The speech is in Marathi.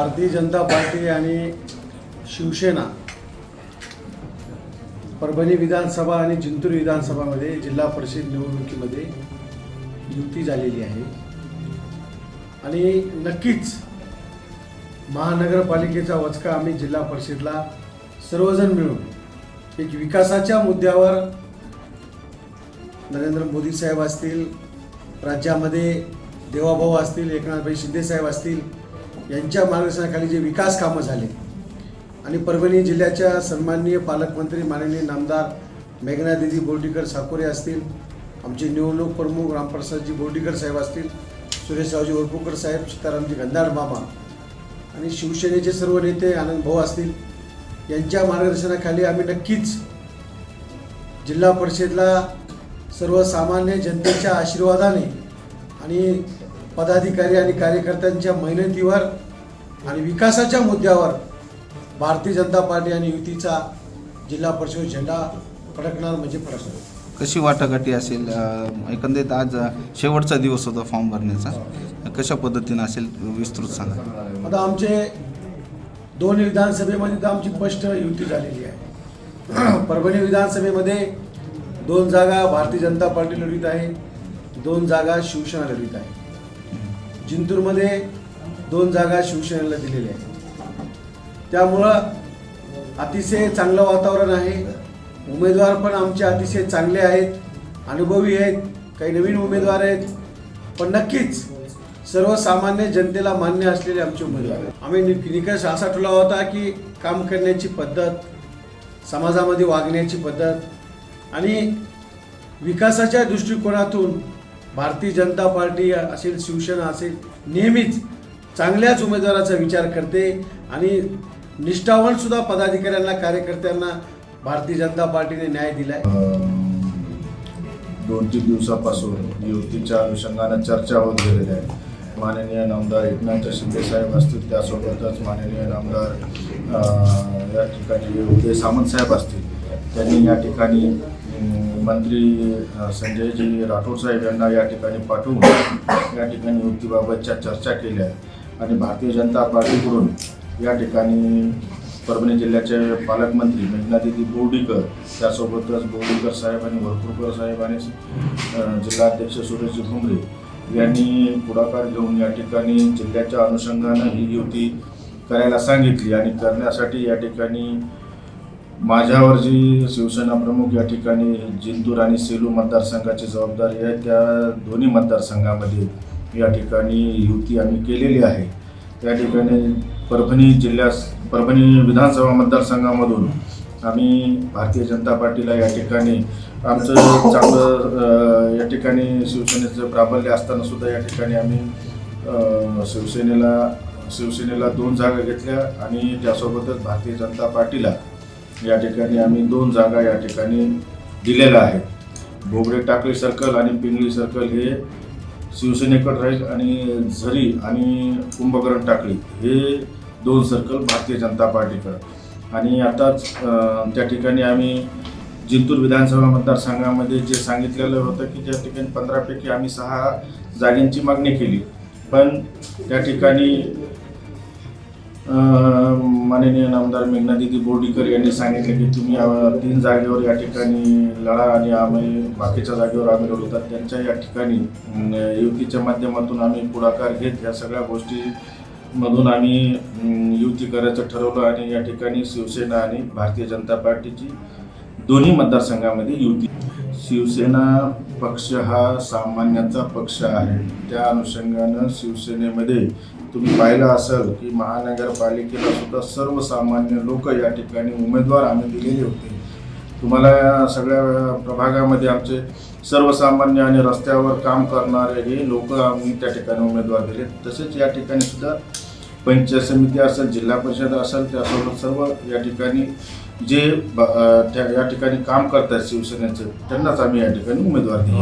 भारतीय जनता पार्टी आणि शिवसेना परभणी विधानसभा आणि जिंतूर विधानसभामध्ये जिल्हा परिषद निवडणुकीमध्ये युती झालेली आहे आणि नक्कीच महानगरपालिकेचा वचका आम्ही जिल्हा परिषदला सर्वजण मिळून एक विकासाच्या मुद्द्यावर नरेंद्र मोदी साहेब असतील, राज्यामध्ये देवाभाऊ असतील, एकनाथभाई शिंदे साहेब असतील, यांच्या मार्गदर्शनाखाली जे विकास कामं झाले आणि परभणी जिल्ह्याच्या सन्माननीय पालकमंत्री माननीय नामदार मेघनादिदी बोर्डीकर साकोरे असतील, आमचे निवडणूक प्रमुख रामप्रसादजी बोर्डीकर साहेब असतील, सुरेशरावजी वरपुकर साहेब, सीतारामजी गंधाड मामा आणि शिवसेनेचे सर्व नेते आनंद भाऊ असतील, यांच्या मार्गदर्शनाखाली आम्ही नक्कीच जिल्हा परिषदला सर्वसामान्य जनतेच्या आशीर्वादाने आणि पदाधिकारी आणि कार्यकर्त्यांच्या मेहनतीवर आणि विकासाच्या मुद्द्यावर भारतीय जनता पार्टी आणि युतीचा जिल्हा परिषद झेंडा फडकणार म्हणजे फडकणार। कशी वाटाघाटी असेल? एकंदरीत आज शेवटचा दिवस होता फॉर्म भरण्याचा, कशा पद्धतीने असेल विस्तृत सांगा। आता आमचे दोन विधानसभेमध्ये तर आमची स्पष्ट युती झालेली आहे। परभणी विधानसभेमध्ये 2 जागा भारतीय जनता पार्टी लढवित आहे, 2 जागा शिवसेना लढवित आहे। जिंतूरमध्ये 2 जागा शिवसेनेला दिलेल्या आहेत। त्यामुळं अतिशय चांगलं वातावरण आहे। उमेदवार पण आमचे अतिशय चांगले आहेत, अनुभवी आहेत, काही नवीन उमेदवार आहेत, पण नक्कीच सर्वसामान्य जनतेला मान्य असलेले आमचे उमेदवार आहेत। आम्ही निकष असा ठेवला होता की काम करण्याची पद्धत, समाजामध्ये वागण्याची पद्धत आणि विकासाच्या दृष्टिकोनातून भारतीय जनता पार्टी असेल, शिवसेना असेल, नेहमीच चांगल्याच उमेदवाराचा विचार करते आणि निष्ठावान सुद्धा पदाधिकाऱ्यांना, कार्यकर्त्यांना भारतीय जनता पार्टीने न्याय दिलाय। 2-3 दिवसापासून युतीच्या अनुषंगाने चर्चा होत गेलेल्या आहे। माननीय नामदार एकनाथ शिंदे साहेब असतील, त्यासोबतच माननीय नामदार या ठिकाणी उदय सामंत साहेब असतील, त्यांनी या ठिकाणी मंत्री संजयजी राठोड साहेब यांना या ठिकाणी पाठवून या ठिकाणी युतीबाबतच्या चर्चा केल्या आणि भारतीय जनता पार्टीकडून या ठिकाणी परभणी जिल्ह्याचे पालकमंत्री मेघनादिदी बोर्डीकर, त्यासोबतच बोर्डीकर साहेब आणि वरपुरकर साहेब आणि जिल्हाध्यक्ष सुरेशजी भुमरे यांनी पुढाकार घेऊन या ठिकाणी जिल्ह्याच्या अनुषंगानं ही युती करायला सांगितली आणि करण्यासाठी या ठिकाणी माझ्यावर जी शिवसेना प्रमुख या ठिकाणी जिंतूर आणि सेलू मतदारसंघाची जबाबदारी आहे, त्या दोन्ही मतदारसंघामध्ये या ठिकाणी युती आम्ही केलेली आहे। त्या ठिकाणी परभणी विधानसभा मतदारसंघामधून आम्ही भारतीय जनता पार्टीला या ठिकाणी आमचं चांगलं या ठिकाणी शिवसेनेचं प्राबल्य असताना सुद्धा या ठिकाणी आम्ही शिवसेनेला 2 जागा घेतल्या आणि त्यासोबतच भारतीय जनता पार्टीला या ठिकाणी आम्ही 2 जागा या ठिकाणी दिलेल्या आहेत। भोगडे टाकळी सर्कल आणि पिंगळी सर्कल हे शिवसेनेकडे राहील आणि झरी आणि कुंभकर्ण टाकळी हे 2 सर्कल भारतीय जनता पार्टीकडे। आणि आताच त्या ठिकाणी आम्ही जिंतूर विधानसभा मतदारसंघामध्ये जे सांगितलेलं होतं की त्या ठिकाणी 15 पैकी आम्ही 6 जागांची मागणी केली, पण त्या ठिकाणी माननीय नामदार मेघनादिदी बोर्डीकर यांनी सांगितले की तुम्ही 3 जागेवर या ठिकाणी लढा आणि आम्ही बाकीच्या जागेवर आम्ही लढवतात। त्यांच्या या ठिकाणी युतीच्या माध्यमातून आम्ही पुढाकार घेत या सगळ्या गोष्टीमधून आम्ही युती करायचं ठरवलं आणि या ठिकाणी शिवसेना आणि भारतीय जनता पार्टीची दोन्ही मतदारसंघामध्ये युती। शिवसेना पक्ष हा सामान्यांचा पक्ष आहे, त्या अनुषंगानं शिवसेनेमध्ये तुम्ही पाहिलं असेल की महानगरपालिकेला सुद्धा सर्वसामान्य लोक या ठिकाणी उमेदवार आम्ही दिलेले होते। तुम्हाला या सगळ्या प्रभागामध्ये आमचे सर्वसामान्य आणि रस्त्यावर काम करणारे हे लोक आम्ही त्या ठिकाणी उमेदवार दिले। तसेच या ठिकाणी सुद्धा पंचायत समिती असेल, जिल्हा परिषद असेल, त्यासोबत सर्व या ठिकाणी जे या ठिकाणी काम करतात शिवसेनेचं, त्यांनाच आम्ही या ठिकाणी उमेदवार दिले।